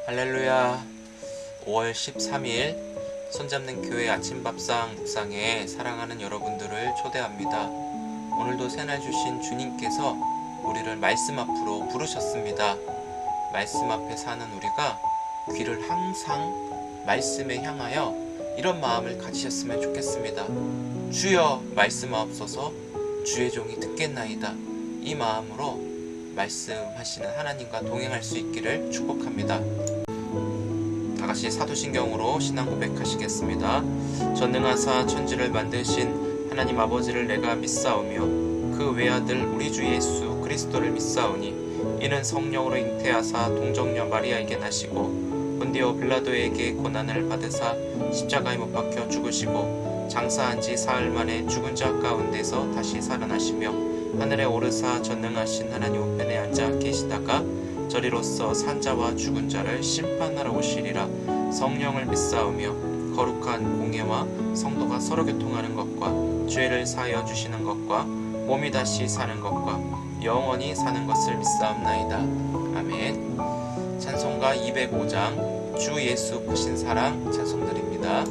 할렐루야. 5월 13일 손잡는 교회 아침밥상 묵상에 사랑하는 여러분들을 초대합니다. 오늘도 새날 주신 주님께서 우리를 말씀 앞으로 부르셨습니다. 말씀 앞에 사는 우리가 귀를 항상 말씀에 향하여 이런 마음을 가지셨으면 좋겠습니다. 주여 말씀하옵소서, 주의 종이 듣겠나이다. 이 마음으로 말씀하시는 하나님과 동행할 수 있기를 축복합니다. 다같이 사도신경으로 신앙 고백하시겠습니다. 전능하사 천지를 만드신 하나님 아버지를 내가 믿사오며 그 외아들 우리 주 예수 그리스도를 믿사오니 이는 성령으로 잉태하사 동정녀 마리아에게 나시고 본디오 빌라도에게 고난을 받으사 십자가에 못 박혀 죽으시고 장사한 지 사흘 만에 죽은 자 가운데서 다시 살아나시며 하늘에 오르사 전능하신 하나님 우편에 앉아 계시다가 저리로서 산자와 죽은 자를 심판하러 오시리라. 성령을 믿사오며 거룩한 공예와 성도가 서로 교통하는 것과 죄를 사하여 주시는 것과 몸이 다시 사는 것과 영원히 사는 것을 믿사옵나이다. 아멘. 찬송가 205장 주 예수 크신 사랑 찬송드립니다.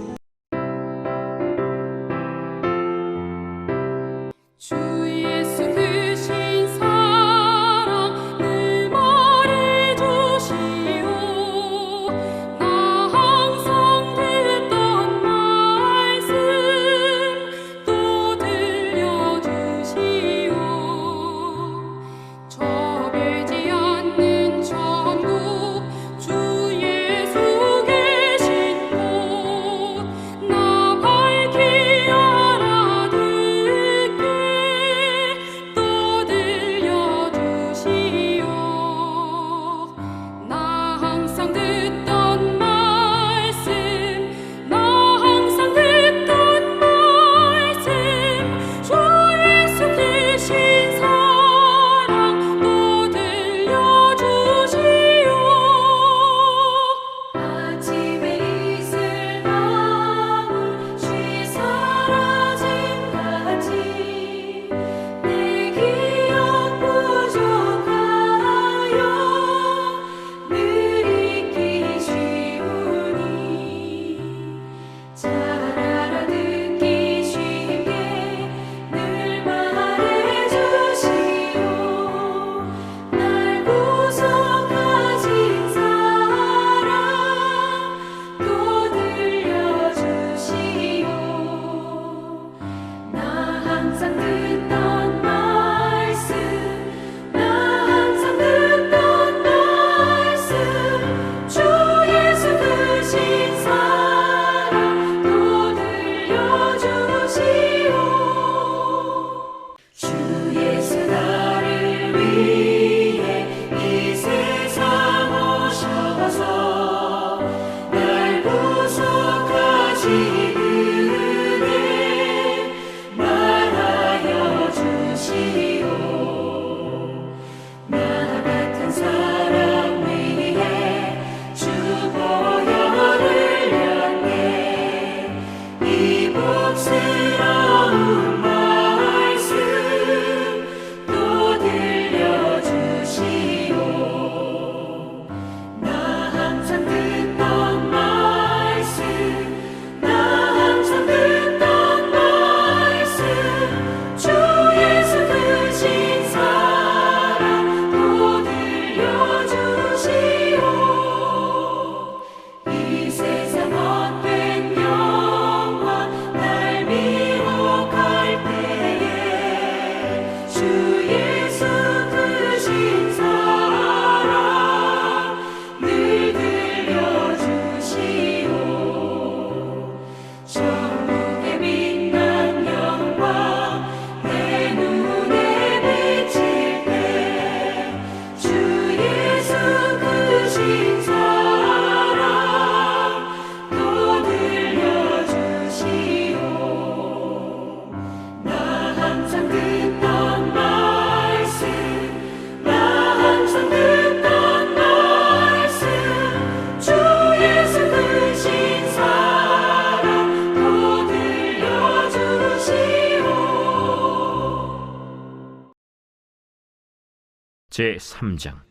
제3장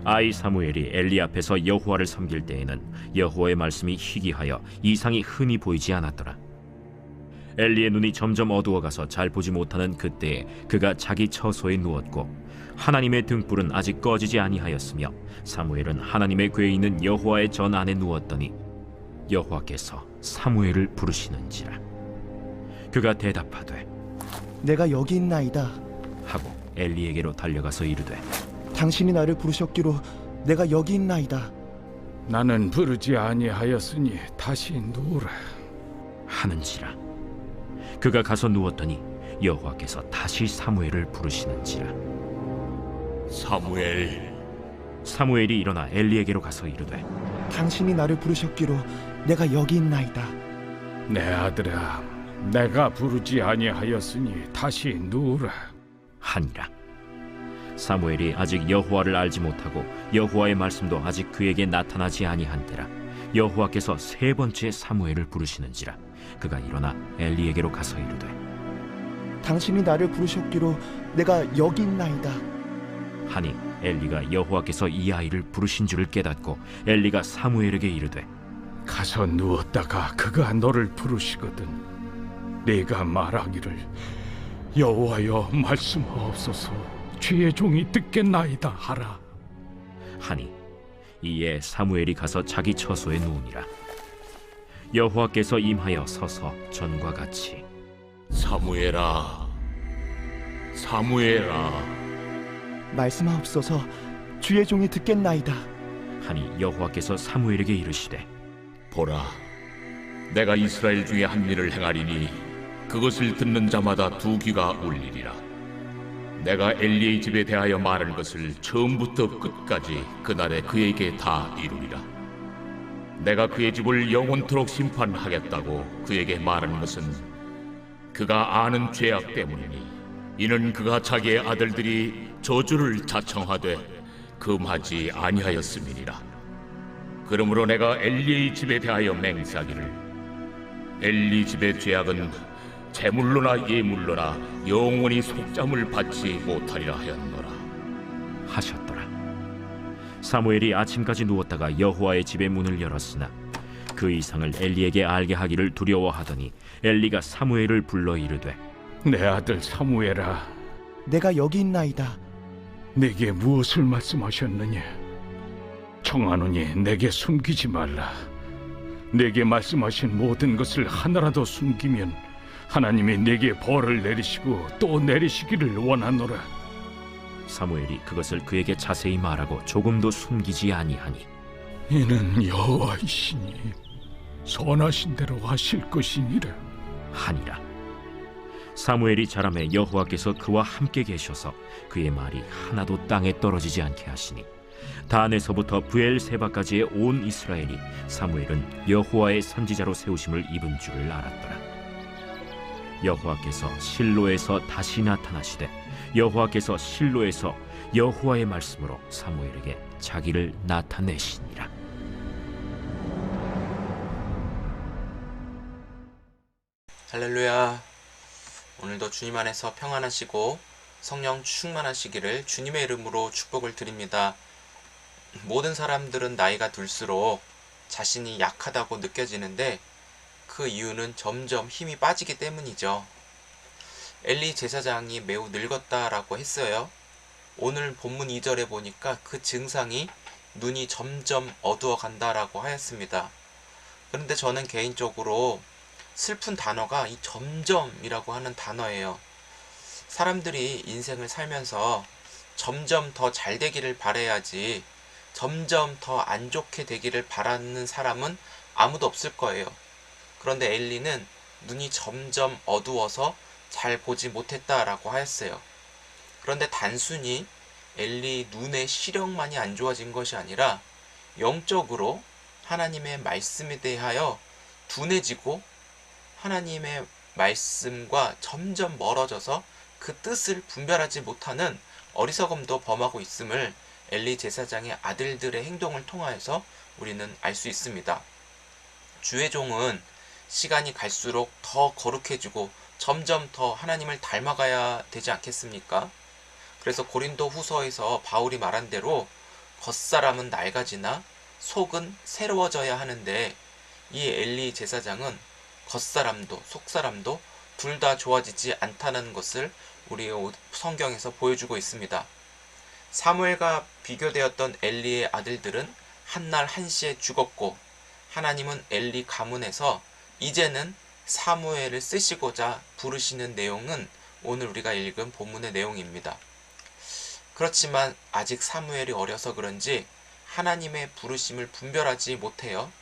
아이 사무엘이 엘리 앞에서 여호와를 섬길 때에는 여호와의 말씀이 희귀하여 이상이 흔히 보이지 않았더라. 엘리의 눈이 점점 어두워가서 잘 보지 못하는 그때에 그가 자기 처소에 누웠고 하나님의 등불은 아직 꺼지지 아니하였으며 사무엘은 하나님의 궤에 있는 여호와의 전 안에 누웠더니 여호와께서 사무엘을 부르시는지라. 그가 대답하되 내가 여기 있나이다. 하고 엘리에게로 달려가서 이르되 당신이 나를 부르셨기로 내가 여기 있나이다. 나는 부르지 아니하였으니 다시 누우라. 하는지라. 그가 가서 누웠더니 여호와께서 다시 사무엘을 부르시는지라. 사무엘. 사무엘이 일어나 엘리에게로 가서 이르되 당신이 나를 부르셨기로 내가 여기 있나이다. 내 아들아, 내가 부르지 아니하였으니 다시 누우라. 하니라. 사무엘이 아직 여호와를 알지 못하고 여호와의 말씀도 아직 그에게 나타나지 아니한 때라 여호와께서 세 번째 사무엘을 부르시는지라. 그가 일어나 엘리에게로 가서 이르되 당신이 나를 부르셨기로 내가 여기 있나이다. 하니 엘리가 여호와께서 이 아이를 부르신 줄을 깨닫고 엘리가 사무엘에게 이르되 가서 누웠다가 그가 너를 부르시거든 네가 말하기를 여호와여 말씀하옵소서 주의 종이 듣겠나이다 하라. 하니 이에 사무엘이 가서 자기 처소에 누우니라. 여호와께서 임하여 서서 전과 같이 사무엘아, 사무엘아. 말씀하옵소서 주의 종이 듣겠나이다. 하니 여호와께서 사무엘에게 이르시되 보라, 내가 이스라엘 중에 한 일을 행하리니 그것을 듣는 자마다 두 귀가 울리리라. 내가 엘리의 집에 대하여 말한 것을 처음부터 끝까지 그날에 그에게 다 이루리라. 내가 그의 집을 영원토록 심판하겠다고 그에게 말한 것은 그가 아는 죄악 때문이니 이는 그가 자기의 아들들이 저주를 자청하되 금하지 아니하였음이니라. 그러므로 내가 엘리의 집에 대하여 맹세하기를 엘리 집의 죄악은 제물로나 예물로나 영원히 속잠을 받지 못하리라 하였노라. 하셨더라. 사무엘이 아침까지 누웠다가 여호와의 집의 문을 열었으나 그 이상을 엘리에게 알게 하기를 두려워하더니 엘리가 사무엘을 불러 이르되 내 아들 사무엘아, 내가 여기 있나이다. 내게 무엇을 말씀하셨느냐? 청하노니 내게 숨기지 말라. 내게 말씀하신 모든 것을 하나라도 숨기면 하나님이 내게 벌을 내리시고 또 내리시기를 원하노라. 사무엘이 그것을 그에게 자세히 말하고 조금도 숨기지 아니하니 이는 여호와이시니 선하신 대로 하실 것이니라. 하니라. 사무엘이 자라매 여호와께서 그와 함께 계셔서 그의 말이 하나도 땅에 떨어지지 않게 하시니 단에서부터 브엘세바까지의 온 이스라엘이 사무엘은 여호와의 선지자로 세우심을 입은 줄을 알았더라. 여호와께서 실로에서 다시 나타나시되 여호와께서 실로에서 여호와의 말씀으로 사무엘에게 자기를 나타내시니라. 할렐루야. 오늘도 주님 안에서 평안하시고 성령 충만하시기를 주님의 이름으로 축복을 드립니다. 모든 사람들은 나이가 들수록 자신이 약하다고 느껴지는데 그 이유는 점점 힘이 빠지기 때문이죠. 엘리 제사장이 매우 늙었다라고 했어요. 오늘 본문 2절에 보니까 그 증상이 눈이 점점 어두워 간다라고 하였습니다. 그런데 저는 개인적으로 슬픈 단어가 이 점점이라고 하는 단어예요. 사람들이 인생을 살면서 점점 더 잘 되기를 바라야지 점점 더 안 좋게 되기를 바라는 사람은 아무도 없을 거예요. 그런데 엘리는 눈이 점점 어두워서 잘 보지 못했다라고 하였어요. 그런데 단순히 엘리 눈의 시력만이 안 좋아진 것이 아니라 영적으로 하나님의 말씀에 대하여 둔해지고 하나님의 말씀과 점점 멀어져서 그 뜻을 분별하지 못하는 어리석음도 범하고 있음을 엘리 제사장의 아들들의 행동을 통하여서 우리는 알 수 있습니다. 주의 종은 시간이 갈수록 더 거룩해지고 점점 더 하나님을 닮아가야 되지 않겠습니까? 그래서 고린도 후서에서 바울이 말한 대로 겉사람은 낡아지나 속은 새로워져야 하는데 이 엘리 제사장은 겉사람도 속사람도 둘 다 좋아지지 않다는 것을 우리 성경에서 보여주고 있습니다. 사무엘과 비교되었던 엘리의 아들들은 한날 한시에 죽었고 하나님은 엘리 가문에서 이제는 사무엘을 쓰시고자 부르시는 내용은 오늘 우리가 읽은 본문의 내용입니다. 그렇지만 아직 사무엘이 어려서 그런지 하나님의 부르심을 분별하지 못해요.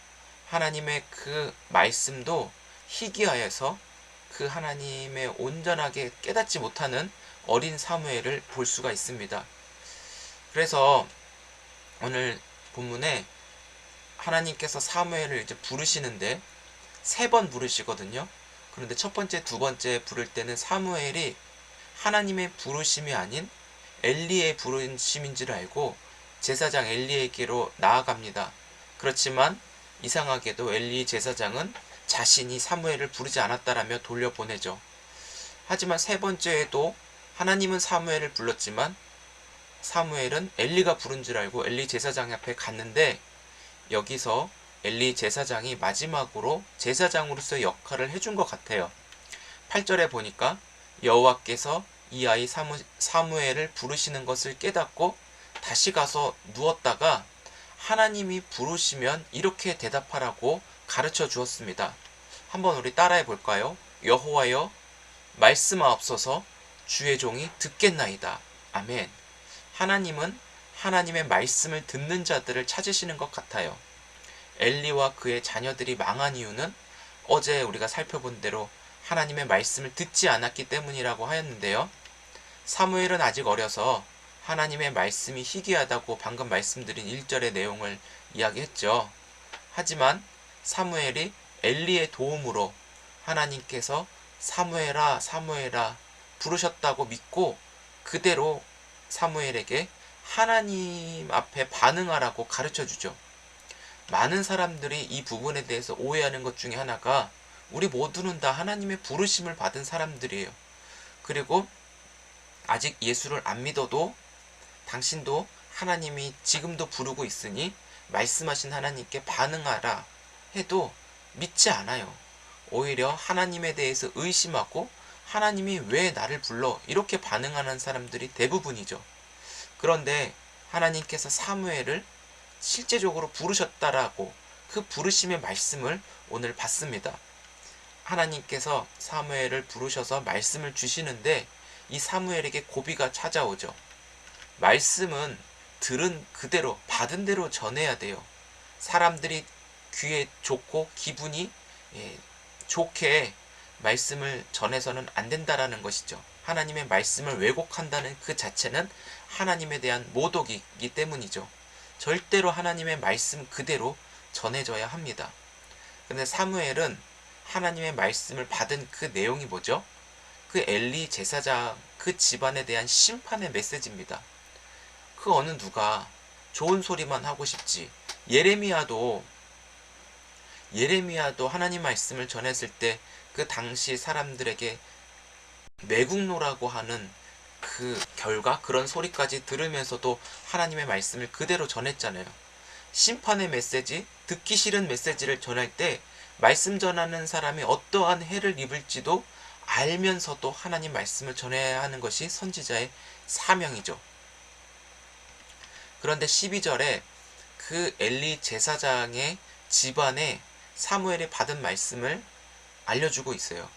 하나님의 그 말씀도 희귀하여서 그 하나님의 온전하게 깨닫지 못하는 어린 사무엘을 볼 수가 있습니다. 그래서 오늘 본문에 하나님께서 사무엘을 이제 부르시는데 3번 부르시거든요. 그런데 첫 번째, 두 번째 부를 때는 사무엘이 하나님의 부르심이 아닌 엘리의 부르심인지를 알고 제사장 엘리에게로 나아갑니다. 그렇지만 이상하게도 엘리 제사장은 자신이 사무엘을 부르지 않았다라며 돌려보내죠. 하지만 3번째에도 하나님은 사무엘을 불렀지만 사무엘은 엘리가 부른 줄 알고 엘리 제사장 앞에 갔는데 여기서 엘리 제사장이 마지막으로 제사장으로서의 역할을 해준 것 같아요. 8절에 보니까 여호와께서 이 아이 사무엘을 부르시는 것을 깨닫고 다시 가서 누웠다가 하나님이 부르시면 이렇게 대답하라고 가르쳐 주었습니다. 한번 우리 따라해 볼까요? 여호와여 말씀하옵소서 주의 종이 듣겠나이다. 아멘. 하나님은 하나님의 말씀을 듣는 자들을 찾으시는 것 같아요. 엘리와 그의 자녀들이 망한 이유는 어제 우리가 살펴본 대로 하나님의 말씀을 듣지 않았기 때문이라고 하였는데요. 사무엘은 아직 어려서 하나님의 말씀이 희귀하다고 방금 말씀드린 1절의 내용을 이야기했죠. 하지만 사무엘이 엘리의 도움으로 하나님께서 사무엘아 사무엘아 부르셨다고 믿고 그대로 사무엘에게 하나님 앞에 반응하라고 가르쳐주죠. 많은 사람들이 이 부분에 대해서 오해하는 것 중에 하나가 우리 모두는 다 하나님의 부르심을 받은 사람들이에요. 그리고 아직 예수를 안 믿어도 당신도 하나님이 지금도 부르고 있으니 말씀하신 하나님께 반응하라 해도 믿지 않아요. 오히려 하나님에 대해서 의심하고 하나님이 왜 나를 불러 이렇게 반응하는 사람들이 대부분이죠. 그런데 하나님께서 사무엘을 실제적으로 부르셨다라고 그 부르심의 말씀을 오늘 봤습니다. 하나님께서 사무엘을 부르셔서 말씀을 주시는데 이 사무엘에게 고비가 찾아오죠. 말씀은 들은 그대로 받은 대로 전해야 돼요. 사람들이 귀에 좋고 기분이 좋게 말씀을 전해서는 안 된다라는 것이죠. 하나님의 말씀을 왜곡한다는 그 자체는 하나님에 대한 모독이기 때문이죠. 절대로 하나님의 말씀 그대로 전해져야 합니다. 그런데 사무엘은 하나님의 말씀을 받은 그 내용이 뭐죠? 그 엘리 제사장 그 집안에 대한 심판의 메시지입니다. 그 어느 누가 좋은 소리만 하고 싶지. 예레미야도 하나님 말씀을 전했을 때 그 당시 사람들에게 매국노라고 하는 그 결과 그런 소리까지 들으면서도 하나님의 말씀을 그대로 전했잖아요. 심판의 메시지, 듣기 싫은 메시지를 전할 때 말씀 전하는 사람이 어떠한 해를 입을지도 알면서도 하나님 말씀을 전해야 하는 것이 선지자의 사명이죠. 그런데 12절에 그 엘리 제사장의 집안에 사무엘이 받은 말씀을 알려주고 있어요.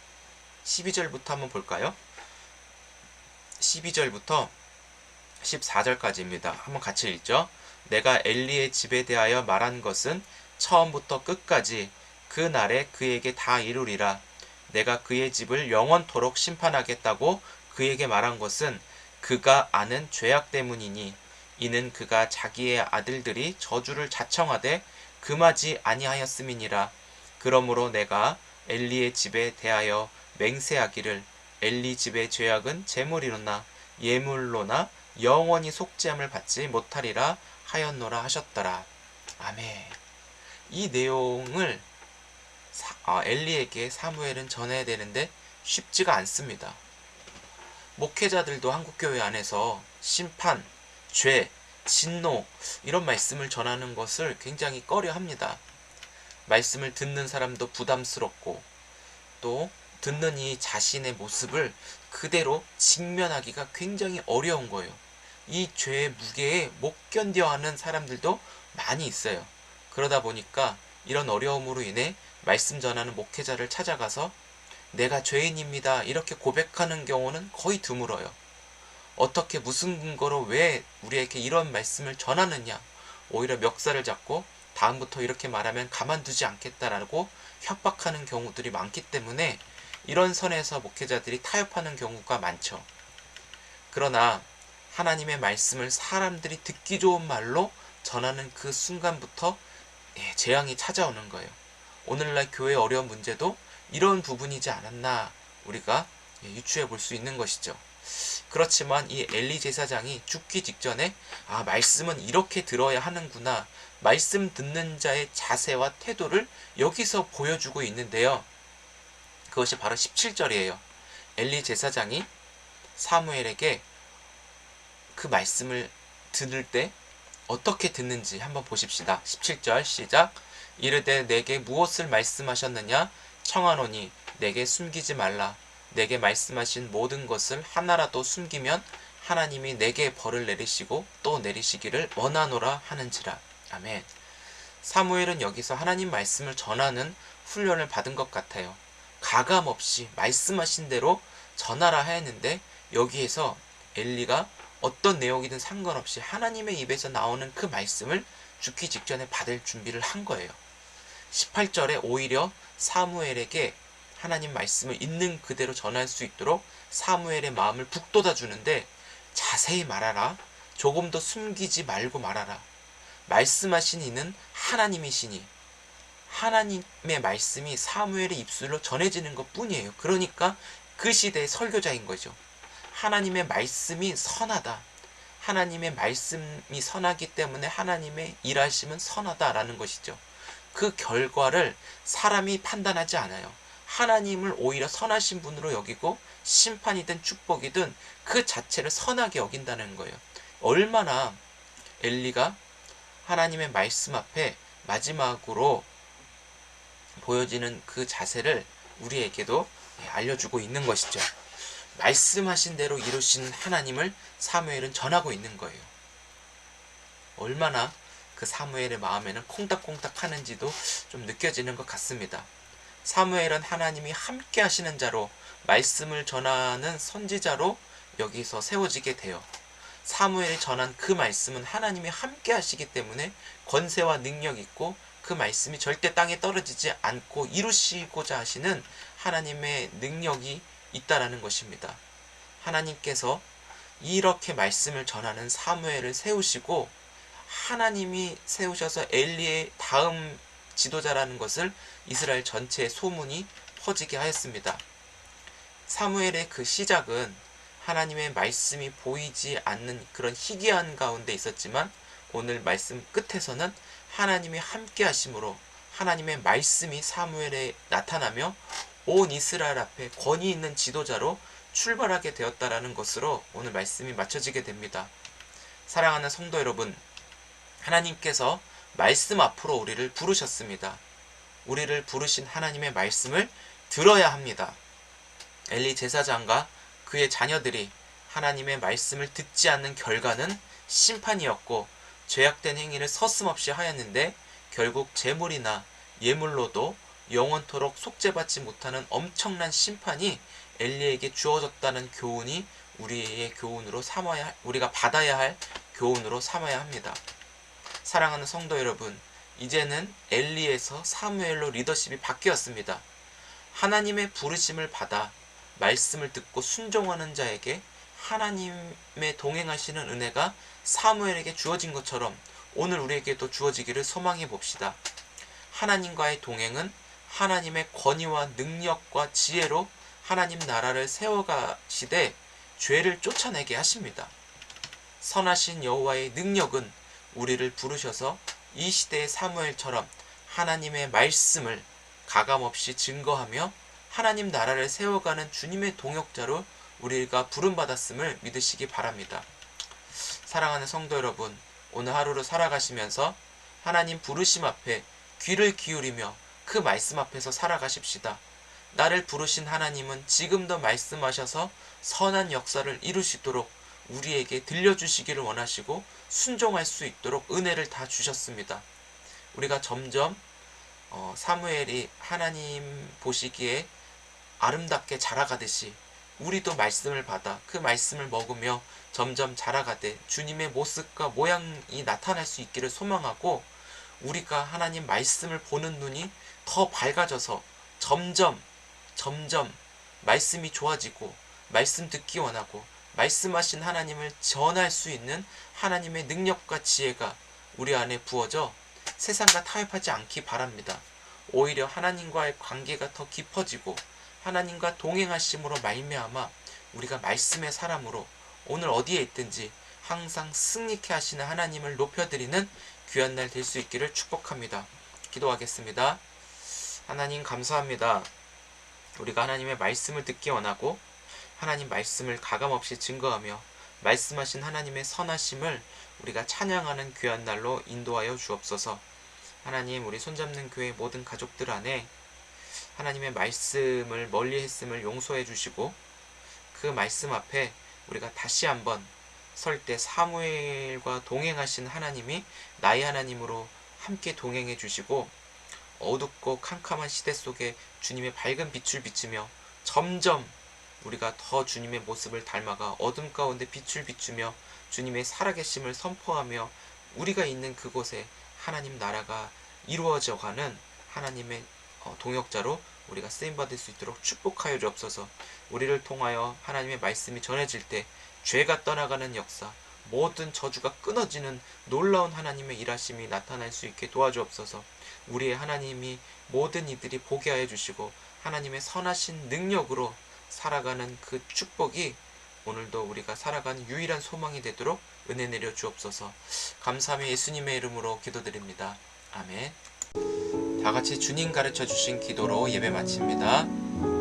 12절부터 한번 볼까요? 12절부터 14절까지입니다. 한번 같이 읽죠. 내가 엘리의 집에 대하여 말한 것은 처음부터 끝까지 그 날에 그에게 다 이루리라. 내가 그의 집을 영원토록 심판하겠다고 그에게 말한 것은 그가 아는 죄악 때문이니 이는 그가 자기의 아들들이 저주를 자청하되 금하지 아니하였음이니라. 그러므로 내가 엘리의 집에 대하여 맹세하기를 엘리 집의 죄악은 재물이로나 예물로나 영원히 속죄함을 받지 못하리라 하였노라 하셨더라. 아멘. 이 내용을 엘리에게 사무엘은 전해야 되는데 쉽지가 않습니다. 목회자들도 한국교회 안에서 심판, 죄 진노 이런 말씀을 전하는 것을 굉장히 꺼려합니다. 말씀을 듣는 사람도 부담스럽고 또 듣는 이 자신의 모습을 그대로 직면하기가 굉장히 어려운 거예요. 이 죄의 무게에 못 견뎌하는 사람들도 많이 있어요. 그러다 보니까 이런 어려움으로 인해 말씀 전하는 목회자를 찾아가서 내가 죄인입니다 이렇게 고백하는 경우는 거의 드물어요. 어떻게 무슨 근거로 왜 우리에게 이런 말씀을 전하느냐, 오히려 멱살을 잡고 다음부터 이렇게 말하면 가만두지 않겠다라고 협박하는 경우들이 많기 때문에 이런 선에서 목회자들이 타협하는 경우가 많죠. 그러나 하나님의 말씀을 사람들이 듣기 좋은 말로 전하는 그 순간부터 재앙이 찾아오는 거예요. 오늘날 교회의 어려운 문제도 이런 부분이지 않았나 우리가 유추해 볼 수 있는 것이죠. 그렇지만 이 엘리 제사장이 죽기 직전에 말씀은 이렇게 들어야 하는구나, 말씀 듣는 자의 자세와 태도를 여기서 보여주고 있는데요. 그것이 바로 17절이에요. 엘리 제사장이 사무엘에게 그 말씀을 들을 때 어떻게 듣는지 한번 보십시다. 17절 시작. 이르되 내게 무엇을 말씀하셨느냐 청하노니 내게 숨기지 말라. 내게 말씀하신 모든 것을 하나라도 숨기면 하나님이 내게 벌을 내리시고 또 내리시기를 원하노라 하는지라. 아멘. 사무엘은 여기서 하나님 말씀을 전하는 훈련을 받은 것 같아요. 가감없이 말씀하신 대로 전하라 하였는데 여기에서 엘리가 어떤 내용이든 상관없이 하나님의 입에서 나오는 그 말씀을 죽기 직전에 받을 준비를 한 거예요. 18절에 오히려 사무엘에게 하나님 말씀을 있는 그대로 전할 수 있도록 사무엘의 마음을 북돋아 주는데 자세히 말하라. 조금도 숨기지 말고 말하라. 말씀하신 이는 하나님이시니 하나님의 말씀이 사무엘의 입술로 전해지는 것 뿐이에요. 그러니까 그 시대의 설교자인 거죠. 하나님의 말씀이 선하다. 하나님의 말씀이 선하기 때문에 하나님의 일하심은 선하다라는 것이죠. 그 결과를 사람이 판단하지 않아요. 하나님을 오히려 선하신 분으로 여기고 심판이든 축복이든 그 자체를 선하게 여긴다는 거예요. 얼마나 엘리가 하나님의 말씀 앞에 마지막으로 보여지는 그 자세를 우리에게도 알려주고 있는 것이죠. 말씀하신 대로 이루신 하나님을 사무엘은 전하고 있는 거예요. 얼마나 그 사무엘의 마음에는 콩닥콩닥 하는지도 좀 느껴지는 것 같습니다. 사무엘은 하나님이 함께 하시는 자로 말씀을 전하는 선지자로 여기서 세워지게 돼요. 사무엘이 전한 그 말씀은 하나님이 함께 하시기 때문에 권세와 능력 있고 그 말씀이 절대 땅에 떨어지지 않고 이루시고자 하시는 하나님의 능력이 있다라는 것입니다. 하나님께서 이렇게 말씀을 전하는 사무엘을 세우시고 하나님이 세우셔서 엘리의 다음 지도자라는 것을 이스라엘 전체에 소문이 퍼지게 하였습니다. 사무엘의 그 시작은 하나님의 말씀이 보이지 않는 그런 희귀한 가운데 있었지만 오늘 말씀 끝에서는 하나님이 함께 하심으로 하나님의 말씀이 사무엘에 나타나며 온 이스라엘 앞에 권위 있는 지도자로 출발하게 되었다라는 것으로 오늘 말씀이 맞춰지게 됩니다. 사랑하는 성도 여러분, 하나님께서 말씀 앞으로 우리를 부르셨습니다. 우리를 부르신 하나님의 말씀을 들어야 합니다. 엘리 제사장과 그의 자녀들이 하나님의 말씀을 듣지 않는 결과는 심판이었고 죄악된 행위를 서슴없이 하였는데 결국 재물이나 예물로도 영원토록 속죄받지 못하는 엄청난 심판이 엘리에게 주어졌다는 교훈이 우리의 교훈으로 우리가 받아야 할 교훈으로 삼아야 합니다. 사랑하는 성도 여러분, 이제는 엘리에서 사무엘로 리더십이 바뀌었습니다. 하나님의 부르심을 받아 말씀을 듣고 순종하는 자에게 하나님의 동행하시는 은혜가 사무엘에게 주어진 것처럼 오늘 우리에게도 주어지기를 소망해 봅시다. 하나님과의 동행은 하나님의 권위와 능력과 지혜로 하나님 나라를 세워가시되 죄를 쫓아내게 하십니다. 선하신 여호와의 능력은 우리를 부르셔서 이 시대의 사무엘처럼 하나님의 말씀을 가감없이 증거하며 하나님 나라를 세워가는 주님의 동역자로 우리가 부름받았음을 믿으시기 바랍니다. 사랑하는 성도 여러분, 오늘 하루를 살아가시면서 하나님 부르심 앞에 귀를 기울이며 그 말씀 앞에서 살아가십시다. 나를 부르신 하나님은 지금도 말씀하셔서 선한 역사를 이루시도록 우리에게 들려주시기를 원하시고 순종할 수 있도록 은혜를 다 주셨습니다. 우리가 점점 사무엘이 하나님 보시기에 아름답게 자라가듯이 우리도 말씀을 받아 그 말씀을 먹으며 점점 자라가되 주님의 모습과 모양이 나타날 수 있기를 소망하고, 우리가 하나님 말씀을 보는 눈이 더 밝아져서 점점 말씀이 좋아지고 말씀 듣기 원하고 말씀하신 하나님을 전할 수 있는 하나님의 능력과 지혜가 우리 안에 부어져 세상과 타협하지 않기 바랍니다. 오히려 하나님과의 관계가 더 깊어지고 하나님과 동행하심으로 말미암아 우리가 말씀의 사람으로 오늘 어디에 있든지 항상 승리케 하시는 하나님을 높여드리는 귀한 날 될 수 있기를 축복합니다. 기도하겠습니다. 하나님 감사합니다. 우리가 하나님의 말씀을 듣기 원하고 하나님 말씀을 가감없이 증거하며 말씀하신 하나님의 선하심을 우리가 찬양하는 귀한 날로 인도하여 주옵소서. 하나님, 우리 손잡는 교회 모든 가족들 안에 하나님의 말씀을 멀리 했음을 용서해 주시고 그 말씀 앞에 우리가 다시 한번 설 때 사무엘과 동행하신 하나님이 나의 하나님으로 함께 동행해 주시고 어둡고 캄캄한 시대 속에 주님의 밝은 빛을 비추며 점점 우리가 더 주님의 모습을 닮아가 어둠 가운데 빛을 비추며 주님의 살아계심을 선포하며 우리가 있는 그곳에 하나님 나라가 이루어져가는 하나님의 동역자로 우리가 쓰임받을 수 있도록 축복하여 주옵소서. 우리를 통하여 하나님의 말씀이 전해질 때 죄가 떠나가는 역사, 모든 저주가 끊어지는 놀라운 하나님의 일하심이 나타날 수 있게 도와주옵소서. 우리의 하나님이 모든 이들이 보게 하여 주시고 하나님의 선하신 능력으로 살아가는 그 축복이 오늘도 우리가 살아가는 유일한 소망이 되도록 은혜 내려 주옵소서. 감사하며 예수님의 이름으로 기도드립니다. 아멘. 다 같이 주님 가르쳐 주신 기도로 예배 마칩니다.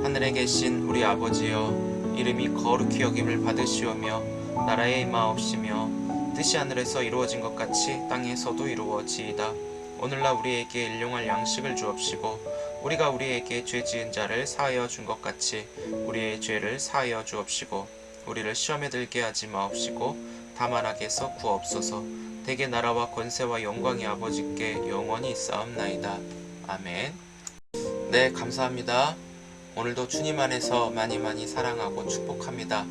하늘에 계신 우리 아버지여, 이름이 거룩히 여김을 받으시오며 나라의 임하옵시며 뜻이 하늘에서 이루어진 것 같이 땅에서도 이루어지이다. 오늘날 우리에게 일용할 양식을 주옵시고 우리가 우리에게 죄 지은 자를 사하여 준 것 같이 우리의 죄를 사하여 주옵시고 우리를 시험에 들게 하지 마옵시고 다만 악에서 구하옵소서. 대개 나라와 권세와 영광이 아버지께 영원히 있사옵나이다. 아멘. 네, 감사합니다. 오늘도 주님 안에서 많이 사랑하고 축복합니다.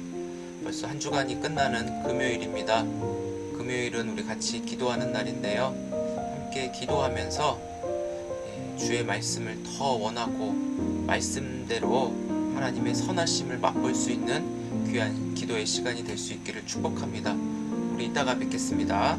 벌써 한 주간이 끝나는 금요일입니다. 금요일은 우리 같이 기도하는 날인데요. 함께 기도하면서 주의 말씀을 더 원하고 말씀대로 하나님의 선하심을 맛볼 수 있는 귀한 기도의 시간이 될 수 있기를 축복합니다. 우리 이따가 뵙겠습니다.